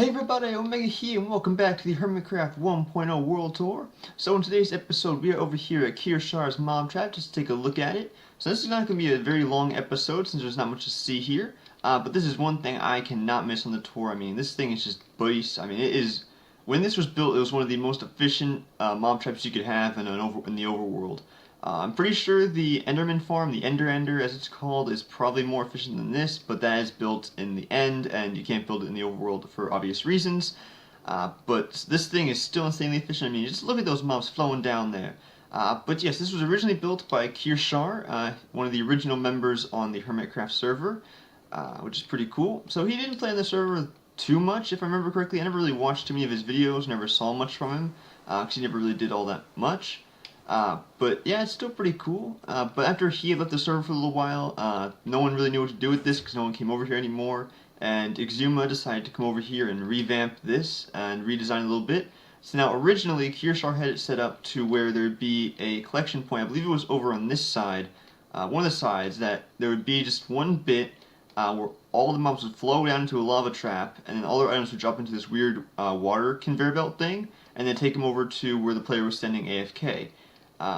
Hey everybody, Omega here, and welcome back to the Hermitcraft 1.0 World Tour. So in today's episode, we are over here at Kiershar's Mob Trap just to take a look at it. So this is not going to be a very long episode since there's not much to see here. But this is one thing I cannot miss on the tour. I mean, this thing is just beast. I mean, it is... When this was built, it was one of the most efficient mob traps you could have in the overworld. I'm pretty sure the Enderman farm, the Ender as it's called, is probably more efficient than this, but that is built in the end, and you can't build it in the overworld for obvious reasons. But this thing is still insanely efficient. I mean, just look at those mobs flowing down there. But yes, this was originally built by Kiershar, one of the original members on the Hermitcraft server, which is pretty cool. So he didn't play on the server too much, if I remember correctly. I never really watched too many of his videos, never saw much from him, because he never really did all that much. But yeah, it's still pretty cool. But after he had left the server for a little while, no one really knew what to do with this because no one came over here anymore. And Exuma decided to come over here and revamp this and redesign it a little bit. So now originally Kiershar had it set up to where there'd be a collection point. I believe it was over on this side, one of the sides, that there would be just one bit where all the mobs would flow down into a lava trap, and then all their items would drop into this weird water conveyor belt thing, and then take them over to where the player was standing AFK.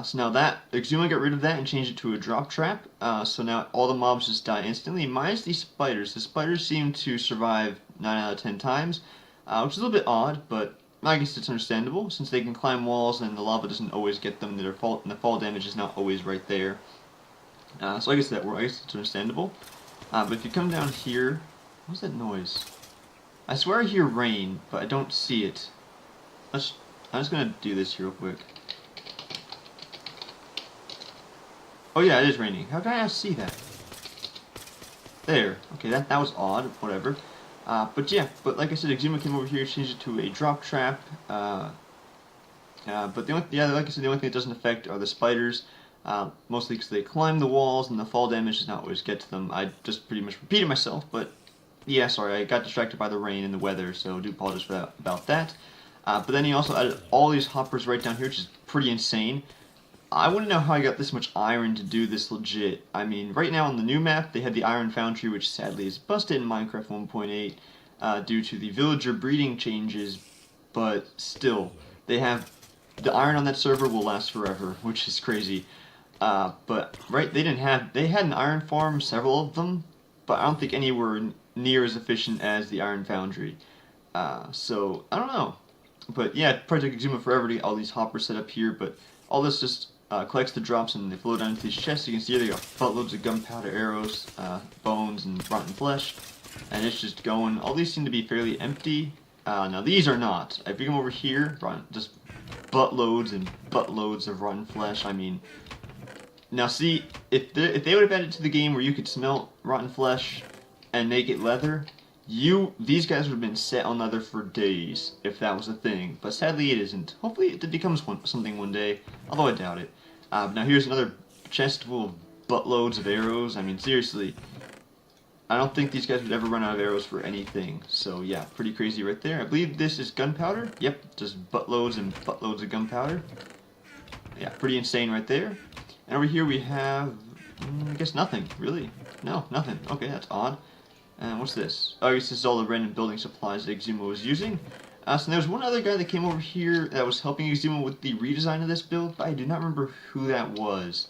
So now that, Exuma got rid of that and changed it to a drop trap, so now all the mobs just die instantly, minus these spiders. The spiders seem to survive 9 out of 10 times, which is a little bit odd, but I guess it's understandable, since they can climb walls and the lava doesn't always get them, and the fall damage is not always right there. So I guess it's understandable. But if you come down here, what's that noise? I swear I hear rain, but I don't see it. I'm just gonna do this here real quick. Oh yeah, it is raining. How can I not see that? There. Okay, that was odd. Whatever. But yeah, like I said, Exuma came over here, changed it to a drop trap. But like I said, the only thing it doesn't affect are the spiders. Mostly because they climb the walls and the fall damage does not always get to them. I just pretty much repeated myself, but yeah, sorry, I got distracted by the rain and the weather, so I do apologize about that. But then he also added all these hoppers right down here, which is pretty insane. I wouldn't know how I got this much iron to do this legit. I mean, right now on the new map, they had the iron foundry, which sadly is busted in Minecraft 1.8 due to the villager breeding changes, but still, they have the iron on that server will last forever, which is crazy. But right, they had an iron farm, several of them, but I don't think any were near as efficient as the iron foundry. So I don't know, but yeah, it probably took Exuma forever to get all these hoppers set up here, but all this just collects the drops and they flow down into these chests. You can see here they got buttloads of gunpowder, arrows, bones, and rotten flesh, and it's just going. All these seem to be fairly empty. Now these are not. If you come over here, just buttloads and buttloads of rotten flesh. I mean, now see, if they would have added to the game where you could smelt rotten flesh and make it leather, these guys would have been set on leather for days if that was a thing. But sadly, it isn't. Hopefully, it becomes something one day, although I doubt it. Now here's another chest full of buttloads of arrows. I mean, seriously, I don't think these guys would ever run out of arrows for anything. So yeah, pretty crazy right there. I believe this is gunpowder. Yep, just buttloads and buttloads of gunpowder. Yeah, pretty insane right there. And over here we have, I guess nothing, really. No, nothing. Okay, that's odd. And what's this? Oh, I guess this is all the random building supplies that Exuma was using. So there was one other guy that came over here that was helping Exuma with the redesign of this build, but I do not remember who that was.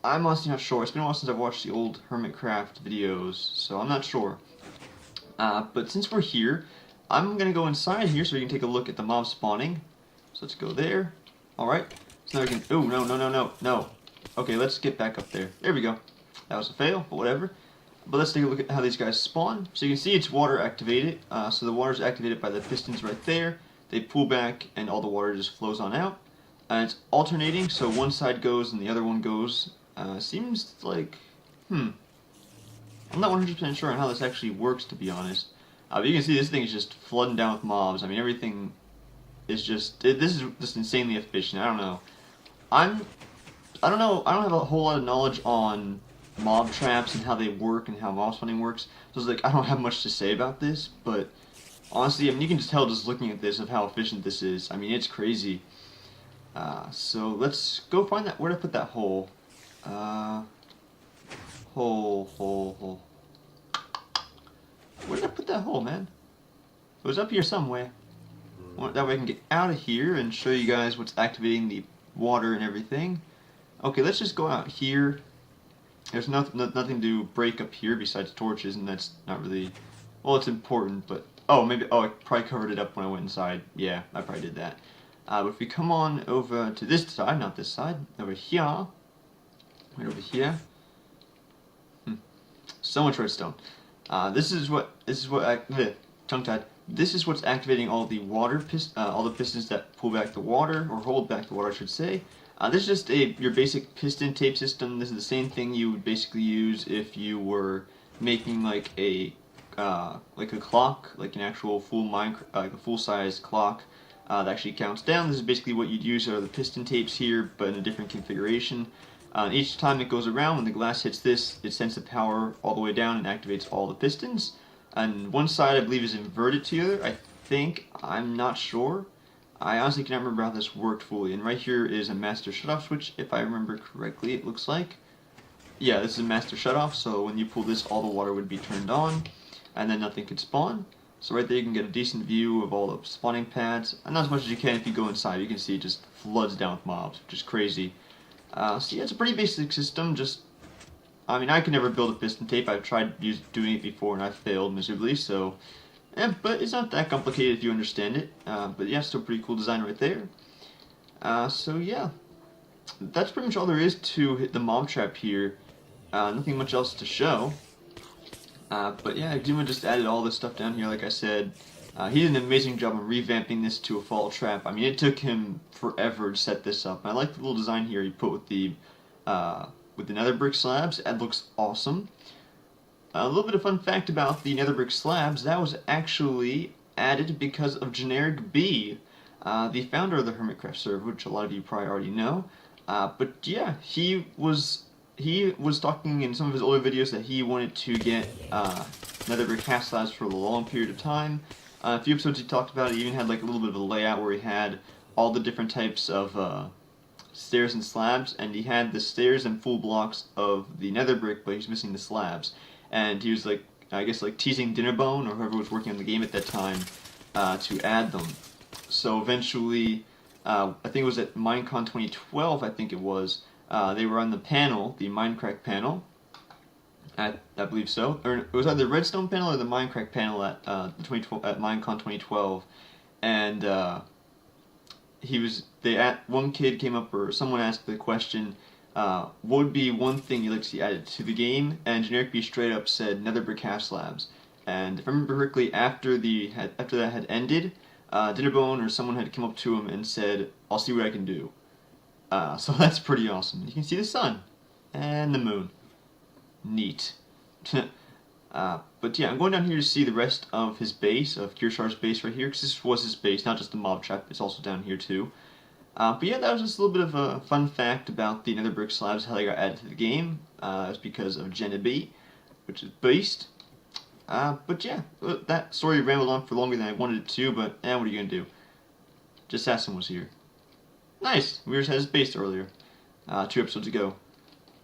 I'm honestly not sure. It's been a while since I've watched the old Hermitcraft videos, so I'm not sure. But since we're here, I'm going to go inside here so we can take a look at the mob spawning. So let's go there. Alright. So now we can... Oh, no. Okay, let's get back up there. There we go. That was a fail, but whatever. But let's take a look at how these guys spawn. So you can see it's water activated. So the water is activated by the pistons right there. They pull back and all the water just flows on out. And it's alternating, so one side goes and the other one goes. Seems like... I'm not 100% sure on how this actually works, to be honest. But you can see this thing is just flooding down with mobs. I mean, everything is just... This is just insanely efficient. I don't know. I don't have a whole lot of knowledge on mob traps and how they work and how mob spawning works. So it's like, I don't have much to say about this, but honestly, I mean, you can just tell just looking at this of how efficient this is. I mean, it's crazy. So let's go find that. Where did I put that hole? Hole. Where did I put that hole, man? was up here somewhere. That way I can get out of here and show you guys what's activating the water and everything. Okay, let's just go out here. There's nothing to break up here besides torches, and that's not really... Well, it's important, but... Oh, maybe... Oh, I probably covered it up when I went inside. Yeah, I probably did that. But if we come on over to this side, not this side, over here... Right over here... So much redstone. This is tongue-tied. This is what's activating all the water all the pistons that pull back the water, or hold back the water, I should say. This is just your basic piston tape system. This is the same thing you would basically use if you were making like a clock, like an actual full-size clock that actually counts down. This is basically what you'd use are the piston tapes here, but in a different configuration. Each time it goes around, when the glass hits this, it sends the power all the way down and activates all the pistons. And one side, I believe, is inverted to the other. I think. I'm not sure. I honestly cannot remember how this worked fully. And right here is a master shutoff switch, if I remember correctly, it looks like. Yeah, this is a master shutoff, so when you pull this, all the water would be turned on, and then nothing could spawn. So right there you can get a decent view of all the spawning pads. And not as much as you can if you go inside. You can see it just floods down with mobs, which is crazy. So yeah, it's a pretty basic system. I mean, I could never build a piston tape. I've tried doing it before and I failed miserably, so... but it's not that complicated if you understand it. But yeah, still pretty cool design right there. So yeah, that's pretty much all there is to hit the mob trap here. Nothing much else to show. But yeah, Exuma just added all this stuff down here, like I said. He did an amazing job of revamping this to a fall trap. I mean, it took him forever to set this up. And I like the little design here he put with the nether brick slabs. It looks awesome. A little bit of fun fact about the nether brick slabs, that was actually added because of Generikb, the founder of the Hermitcraft server, which a lot of you probably already know. But yeah, he was talking in some of his older videos that he wanted to get nether brick half slabs for a long period of time. A few episodes he talked about it. He even had like a little bit of a layout where he had all the different types of stairs and slabs, and he had the stairs and full blocks of the nether brick, but he's missing the slabs. And he was like, I guess like teasing Dinnerbone or whoever was working on the game at that time to add them. So eventually, I think it was at Minecon 2012, I think it was, they were on the panel, the Minecraft panel, I believe so. Or it was either the Redstone panel or the Minecraft panel at Minecon 2012, and one kid came up, or someone asked the question, what would be one thing you'd like to see added to the game? And Generikb straight up said nether brick half slabs. And if I remember correctly, after that had ended, Dinnerbone or someone had come up to him and said, "I'll see what I can do." So that's pretty awesome. You can see the sun and the moon. Neat. But yeah, I'm going down here to see the rest of his base, of Kiershar's base right here, because this was his base, not just the mob trap, it's also down here too. But yeah, that was just a little bit of a fun fact about the nether brick slabs, how they got added to the game. It's because of Generikb, which is beast. But yeah, that story rambled on for longer than I wanted it to, but what are you gonna do? Just Assassin was here. Nice! We just had his base earlier, 2 episodes ago.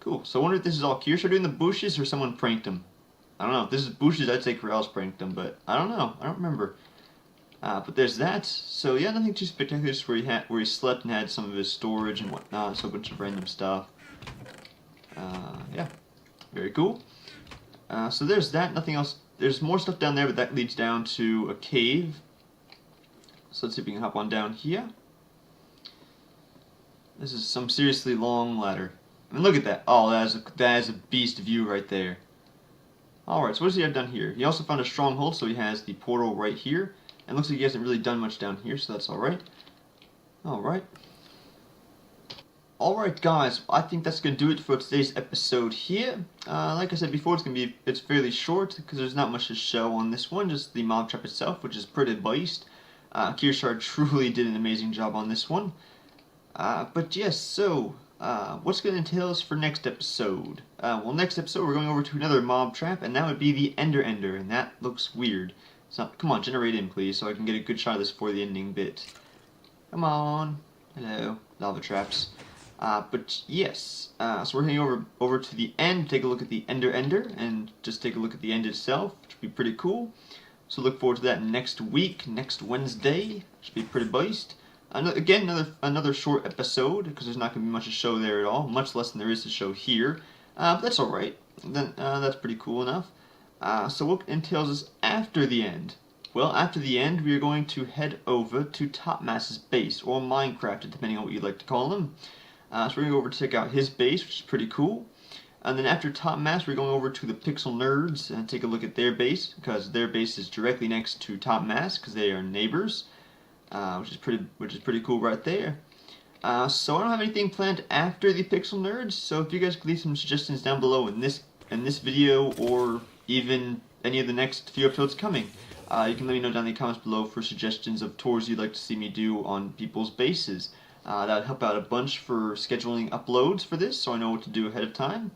Cool. So I wonder if this is all Kiershar doing the bushes or someone pranked him. I don't know. If this is bushes, I'd say Corrales pranked him, but I don't know. I don't remember. But there's that. So yeah, nothing too spectacular. Just where he slept and had some of his storage and whatnot. So a bunch of random stuff. Yeah, very cool. So there's that. Nothing else. There's more stuff down there, but that leads down to a cave. So let's see if we can hop on down here. This is some seriously long ladder. I mean, look at that. Oh, that is a beast view right there. Alright, so what does he have done here? He also found a stronghold, so he has the portal right here. And looks like he hasn't really done much down here, so that's alright. Alright. Alright guys, I think that's going to do it for today's episode here. Like I said before, it's fairly short, because there's not much to show on this one, just the mob trap itself, which is pretty beast. Kiershar truly did an amazing job on this one. But yes, so, what's going to entail us for next episode? Well, next episode we're going over to another mob trap, and that would be the Ender, and that looks weird. So, come on, generate in, please, so I can get a good shot of this for the ending bit. Come on. Hello, lava traps. But yes, so we're heading over to the end, take a look at the Ender, and just take a look at the end itself, which would be pretty cool. So look forward to that next week, next Wednesday. Should be pretty based. Again, another short episode, because there's not going to be much to show there at all, much less than there is to show here. But that's alright. That's pretty cool enough. So what entails us after the end? Well, after the end, we are going to head over to Topmass's base, or Minecraft, depending on what you'd like to call him. So we're going to go over to check out his base, which is pretty cool. And then after Topmass, we're going over to the Pixel Nerds and take a look at their base, because their base is directly next to Topmass, because they are neighbors, which is pretty cool right there. So I don't have anything planned after the Pixel Nerds, so if you guys could leave some suggestions down below in this video, or even any of the next few episodes coming. You can let me know down in the comments below for suggestions of tours you'd like to see me do on people's bases. That would help out a bunch for scheduling uploads for this, so I know what to do ahead of time.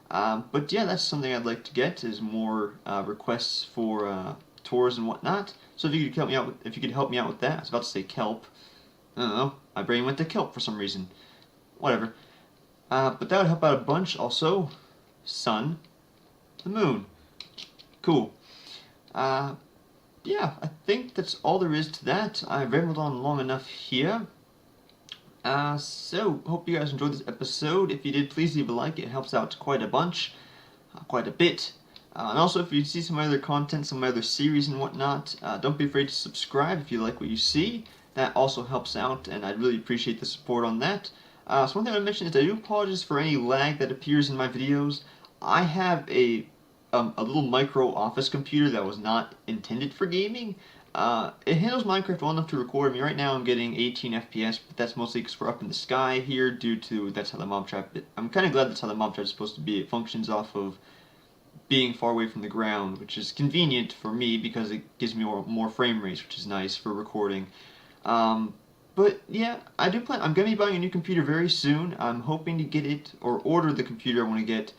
But yeah, that's something I'd like to get, is more requests for tours and whatnot. So if you could help me out with that. I was about to say kelp. I don't know. My brain went to kelp for some reason. Whatever. But that would help out a bunch. Also, sun, the moon. Cool. Yeah, I think that's all there is to that. I've rambled on long enough here. So, hope you guys enjoyed this episode. If you did, please leave a like. It helps out quite a bunch. Quite a bit. And also, if you see some other content, some other series and whatnot, don't be afraid to subscribe if you like what you see. That also helps out, and I'd really appreciate the support on that. So one thing I want to mention is I do apologize for any lag that appears in my videos. I have a little micro office computer that was not intended for gaming. It handles Minecraft well enough to record. I mean, right now I'm getting 18 FPS, but that's mostly because we're up in the sky here due to that's how the mob trap. I'm kind of glad that's how the mob trap is supposed to be. It functions off of being far away from the ground, which is convenient for me because it gives me more frame rates, which is nice for recording. But yeah, I'm going to be buying a new computer very soon. I'm hoping to get it, or order the computer I want to get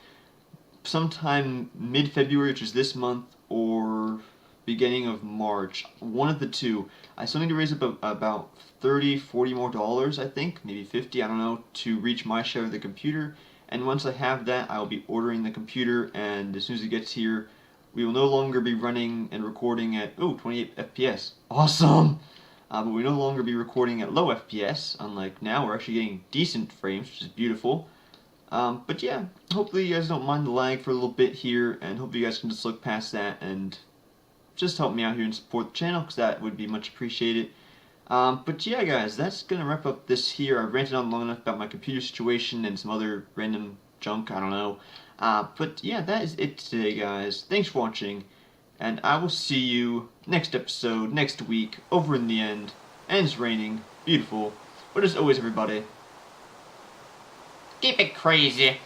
sometime mid-February, which is this month, or beginning of March. One of the two. I still need to raise up about $30-40 more, I think, maybe 50, I don't know, to reach my share of the computer. And once I have that, I'll be ordering the computer, and as soon as it gets here, we will no longer be running and recording at 28 FPS. Awesome! But we no longer be recording at low FPS, unlike now. We're actually getting decent frames, which is beautiful. But yeah, hopefully you guys don't mind the lag for a little bit here, and hopefully you guys can just look past that and just help me out here and support the channel, because that would be much appreciated. But yeah, guys, that's going to wrap up this here. I've ranted on long enough about my computer situation and some other random junk, I don't know. But yeah, that is it today, guys. Thanks for watching, and I will see you next episode, next week, over in the end. And it's raining. Beautiful. But as always, everybody, keep it crazy.